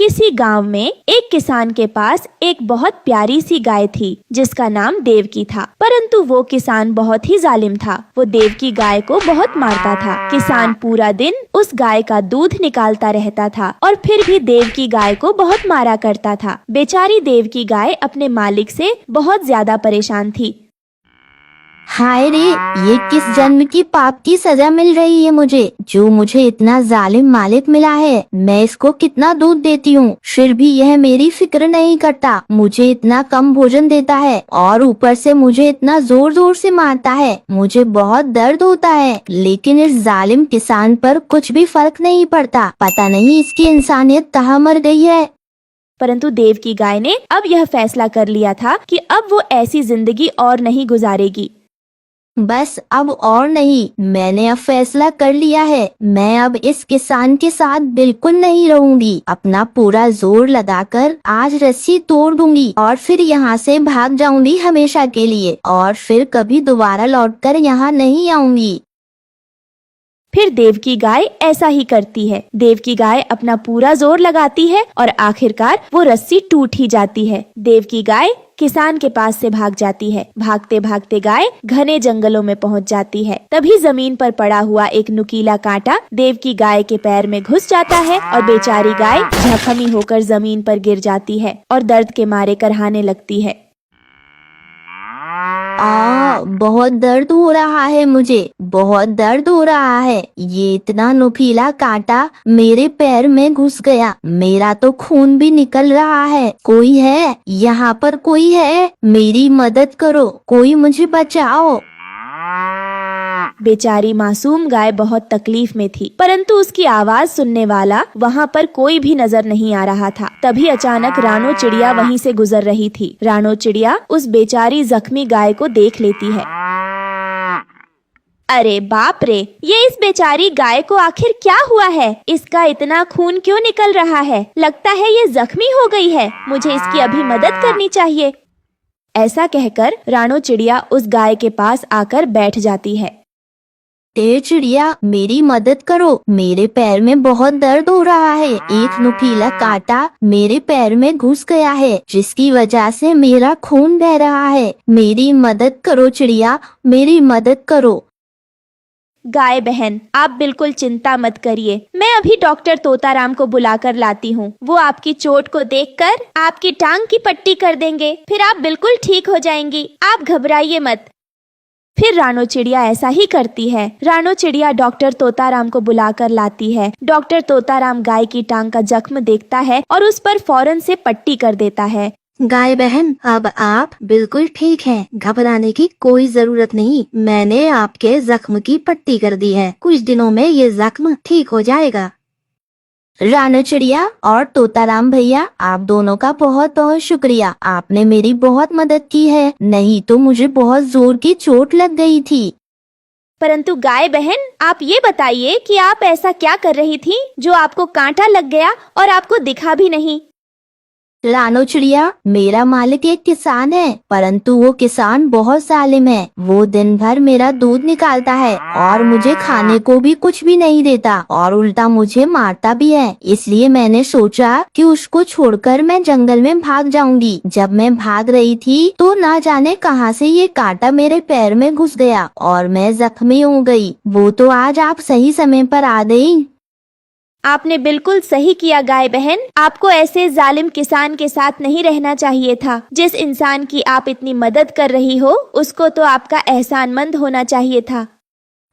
किसी गांव में एक किसान के पास एक बहुत प्यारी सी गाय थी जिसका नाम देवकी था। परंतु वो किसान बहुत ही जालिम था। वो देवकी गाय को बहुत मारता था। किसान पूरा दिन उस गाय का दूध निकालता रहता था और फिर भी देवकी गाय को बहुत मारा करता था। बेचारी देवकी गाय अपने मालिक से बहुत ज्यादा परेशान थी। हाय रे, ये किस जन्म की पाप की सजा मिल रही है मुझे, जो मुझे इतना जालिम मालिक मिला है। मैं इसको कितना दूध देती हूँ, फिर भी यह मेरी फिक्र नहीं करता। मुझे इतना कम भोजन देता है और ऊपर से मुझे इतना जोर जोर से मारता है। मुझे बहुत दर्द होता है, लेकिन इस जालिम किसान पर कुछ भी फर्क नहीं पड़ता। पता नहीं इसकी इंसानियत कहाँ मर गई है। परंतु देवकी गाय ने अब यह फैसला कर लिया था कि अब वो ऐसी जिंदगी और नहीं गुजारेगी। बस अब और नहीं, मैंने अब फैसला कर लिया है। मैं अब इस किसान के साथ बिल्कुल नहीं रहूंगी। अपना पूरा जोर लगाकर आज रस्सी तोड़ दूंगी और फिर यहाँ से भाग जाऊंगी हमेशा के लिए, और फिर कभी दोबारा लौटकर यहाँ नहीं आऊंगी। फिर देवकी गाय ऐसा ही करती है। देवकी गाय अपना पूरा जोर लगाती है और आखिरकार वो रस्सी टूट ही जाती है। देवकी गाय किसान के पास से भाग जाती है। भागते भागते गाय घने जंगलों में पहुंच जाती है। तभी जमीन पर पड़ा हुआ एक नुकीला कांटा देवकी गाय के पैर में घुस जाता है और बेचारी गाय जख्मी होकर जमीन पर गिर जाती है और दर्द के मारे करहाने लगती है। बहुत दर्द हो रहा है, मुझे बहुत दर्द हो रहा है। ये इतना नुकीला कांटा मेरे पैर में घुस गया, मेरा तो खून भी निकल रहा है। कोई है यहाँ पर, कोई है? मेरी मदद करो, कोई मुझे बचाओ। बेचारी मासूम गाय बहुत तकलीफ में थी, परंतु उसकी आवाज सुनने वाला वहाँ पर कोई भी नजर नहीं आ रहा था। तभी अचानक रानो चिड़िया वहीं से गुजर रही थी। रानो चिड़िया उस बेचारी जख्मी गाय को देख लेती है। अरे बाप रे, ये इस बेचारी गाय को आखिर क्या हुआ है? इसका इतना खून क्यों निकल रहा है? लगता है ये जख्मी हो गई है। मुझे इसकी अभी मदद करनी चाहिए। ऐसा कहकर रानो चिड़िया उस गाय के पास आकर बैठ जाती है। चिड़िया, मेरी मदद करो, मेरे पैर में बहुत दर्द हो रहा है। एक नुकीला कांटा मेरे पैर में घुस गया है, जिसकी वजह से मेरा खून बह रहा है। मेरी मदद करो चिड़िया, मेरी मदद करो। गाय बहन, आप बिल्कुल चिंता मत करिए। मैं अभी डॉक्टर तोताराम को बुलाकर लाती हूँ। वो आपकी चोट को देखकर आपकी टांग की पट्टी कर देंगे, फिर आप बिल्कुल ठीक हो जाएंगी। आप घबराइए मत। फिर रानो चिड़िया ऐसा ही करती है। रानो चिड़िया डॉक्टर तोताराम को बुलाकर लाती है। डॉक्टर तोताराम गाय की टांग का जख्म देखता है और उस पर फौरन से पट्टी कर देता है। गाय बहन, अब आप बिल्कुल ठीक हैं। घबराने की कोई जरूरत नहीं। मैंने आपके जख्म की पट्टी कर दी है। कुछ दिनों में ये जख्म ठीक हो जाएगा। रानो चिड़िया और तोताराम भैया, आप दोनों का बहुत बहुत शुक्रिया। आपने मेरी बहुत मदद की है, नहीं तो मुझे बहुत जोर की चोट लग गई थी। परंतु गाय बहन, आप ये बताइए कि आप ऐसा क्या कर रही थी जो आपको कांटा लग गया और आपको दिखा भी नहीं? रानो चिड़िया, मेरा मालिक एक किसान है, परंतु वो किसान बहुत जालिम है। वो दिन भर मेरा दूध निकालता है और मुझे खाने को भी कुछ भी नहीं देता और उल्टा मुझे मारता भी है। इसलिए मैंने सोचा कि उसको छोड़कर मैं जंगल में भाग जाऊंगी। जब मैं भाग रही थी तो ना जाने कहां से ये कांटा मेरे पैर में घुस गया और मैं जख्मी हो गई। वो तो आज आप सही समय पर आ गई। आपने बिल्कुल सही किया गाय बहन। आपको ऐसे जालिम किसान के साथ नहीं रहना चाहिए था। जिस इंसान की आप इतनी मदद कर रही हो, उसको तो आपका एहसानमंद होना चाहिए था।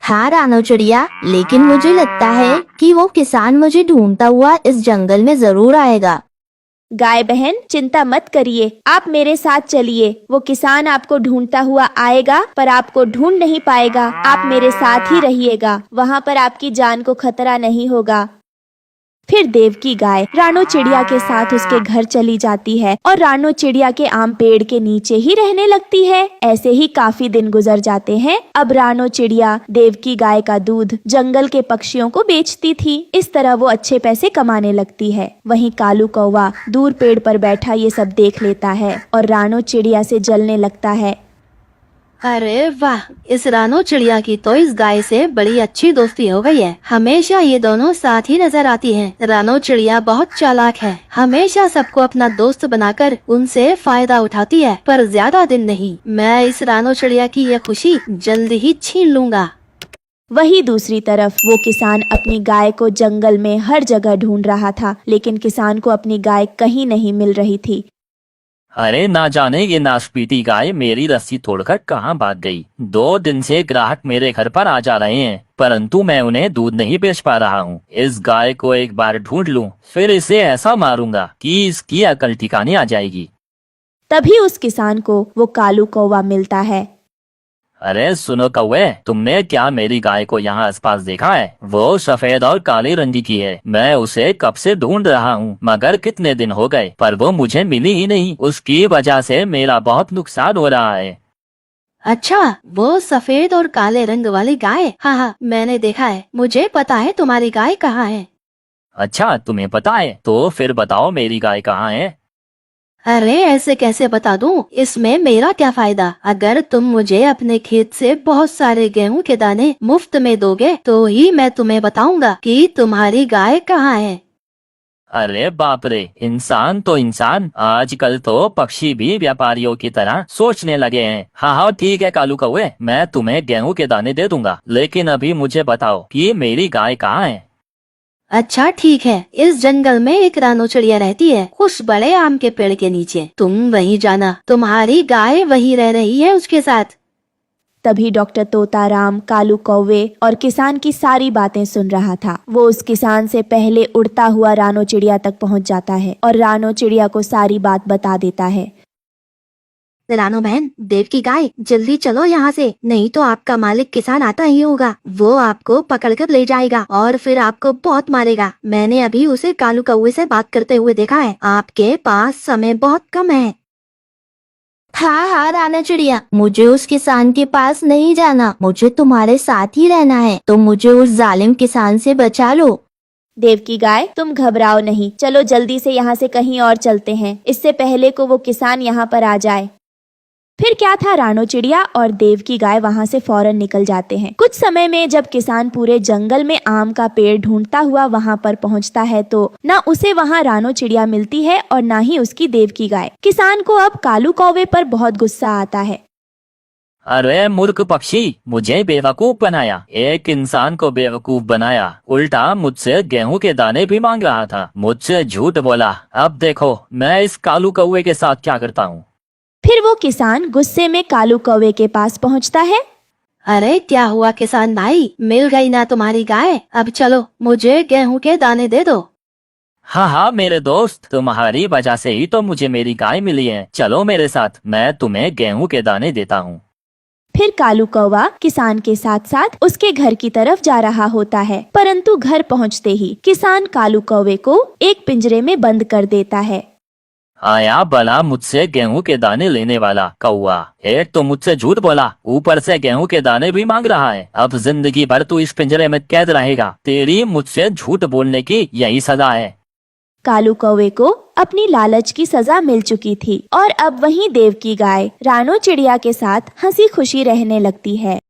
हाँ रानो चिड़िया, लेकिन मुझे लगता है कि वो किसान मुझे ढूंढता हुआ इस जंगल में जरूर आएगा। गाय बहन, चिंता मत करिए, आप मेरे साथ चलिए। वो किसान आपको ढूंढता हुआ आएगा, पर आपको ढूंढ नहीं पाएगा। आप मेरे साथ ही रहिएगा, वहाँ पर आपकी जान को खतरा नहीं होगा। फिर देवकी गाय रानो चिड़िया के साथ उसके घर चली जाती है और रानो चिड़िया के आम पेड़ के नीचे ही रहने लगती है। ऐसे ही काफी दिन गुजर जाते हैं। अब रानो चिड़िया देवकी गाय का दूध जंगल के पक्षियों को बेचती थी। इस तरह वो अच्छे पैसे कमाने लगती है। वहीं कालू कौवा दूर पेड़ पर बैठा ये सब देख लेता है और रानो चिड़िया से जलने लगता है। अरे वाह, इस रानो चिड़िया की तो इस गाय से बड़ी अच्छी दोस्ती हो गई है। हमेशा ये दोनों साथ ही नजर आती हैं। रानो चिड़िया बहुत चालाक है, हमेशा सबको अपना दोस्त बनाकर उनसे फायदा उठाती है, पर ज्यादा दिन नहीं। मैं इस रानो चिड़िया की ये खुशी जल्द ही छीन लूंगा। वही दूसरी तरफ वो किसान अपनी गाय को जंगल में हर जगह ढूंढ रहा था, लेकिन किसान को अपनी गाय कहीं नहीं मिल रही थी। अरे ना जाने ये नाशपीती गाय मेरी रस्सी तोड़कर कहाँ भाग गई। 2 दिन से ग्राहक मेरे घर पर आ जा रहे हैं, परंतु मैं उन्हें दूध नहीं बेच पा रहा हूँ। इस गाय को एक बार ढूंढ लूं, फिर इसे ऐसा मारूंगा कि इसकी अकल ठिकाने आ जाएगी। तभी उस किसान को वो कालू कौवा मिलता है। अरे सुनो कौवे, तुमने क्या मेरी गाय को यहाँ आसपास देखा है? वो सफेद और काले रंग की है। मैं उसे कब से ढूंढ रहा हूँ, मगर कितने दिन हो गए, पर वो मुझे मिली ही नहीं। उसकी वजह से मेरा बहुत नुकसान हो रहा है। अच्छा, वो सफेद और काले रंग वाली गाय? हाँ हाँ, मैंने देखा है। मुझे पता है तुम्हारी गाय कहाँ है। अच्छा, तुम्हें पता है? तो फिर बताओ मेरी गाय कहाँ है? अरे ऐसे कैसे बता दूं? इसमें मेरा क्या फायदा? अगर तुम मुझे अपने खेत से बहुत सारे गेहूं के दाने मुफ्त में दोगे तो ही मैं तुम्हें बताऊंगा कि तुम्हारी गाय कहाँ है। अरे बाप रे, इंसान तो इंसान, आजकल तो पक्षी भी व्यापारियों की तरह सोचने लगे हैं। हाँ हाँ ठीक है कालू कौवे, मैं तुम्हें गेहूं के दाने दे दूंगा, लेकिन अभी मुझे बताओ कि मेरी गाय कहाँ है। अच्छा ठीक है, इस जंगल में एक रानो चिड़िया रहती है, उस बड़े आम के पेड़ के नीचे। तुम वहीं जाना, तुम्हारी गाय वहीं रह रही है उसके साथ। तभी डॉक्टर तोताराम कालू कौवे और किसान की सारी बातें सुन रहा था। वो उस किसान से पहले उड़ता हुआ रानो चिड़िया तक पहुंच जाता है और रानो चिड़िया को सारी बात बता देता है। रानो बहन, देव की गाय, जल्दी चलो यहाँ से, नहीं तो आपका मालिक किसान आता ही होगा। वो आपको पकड़कर ले जाएगा और फिर आपको बहुत मारेगा। मैंने अभी उसे कालू कौवे से बात करते हुए देखा है। आपके पास समय बहुत कम है। हाँ हाँ राना चिड़िया, मुझे उस किसान के पास नहीं जाना, मुझे तुम्हारे साथ ही रहना है। तुम मुझे उस जालिम किसान से बचा लो। देव की गाय, तुम घबराओ नहीं, चलो जल्दी से यहाँ से कहीं और चलते हैं, इससे पहले को वो किसान यहाँ पर आ जाए। फिर क्या था, रानो चिड़िया और देव की गाय वहां से फौरन निकल जाते हैं। कुछ समय में जब किसान पूरे जंगल में आम का पेड़ ढूंढता हुआ वहां पर पहुंचता है तो ना उसे वहां रानो चिड़िया मिलती है और ना ही उसकी देव की गाय। किसान को अब कालू कौवे पर बहुत गुस्सा आता है। अरे मूर्ख पक्षी, मुझे बेवकूफ बनाया, एक इंसान को बेवकूफ बनाया, उल्टा मुझसे गेहूं के दाने भी मांग रहा था, मुझसे झूठ बोला। अब देखो मैं इस कालू कौवे के साथ क्या करता हूँ। फिर वो किसान गुस्से में कालू कौवे के पास पहुंचता है। अरे क्या हुआ किसान भाई, मिल गई ना तुम्हारी गाय? अब चलो, मुझे गेहूं के दाने दे दो। हाँ हाँ मेरे दोस्त, तुम्हारी वजह से ही तो मुझे मेरी गाय मिली है। चलो मेरे साथ, मैं तुम्हें गेहूं के दाने देता हूँ। फिर कालू कौवा किसान के साथ साथ उसके घर की तरफ जा रहा होता है, परंतु घर पहुंचते ही किसान कालू कौवे को एक पिंजरे में बंद कर देता है। आया भला मुझसे गेहूं के दाने लेने वाला कौवा, एक तो मुझसे झूठ बोला, ऊपर से गेहूं के दाने भी मांग रहा है। अब जिंदगी भर तू इस पिंजरे में कैद रहेगा। तेरी मुझसे झूठ बोलने की यही सजा है। कालू कौवे को अपनी लालच की सजा मिल चुकी थी और अब वहीं देव की गाय रानो चिड़िया के साथ हंसी खुशी रहने लगती है।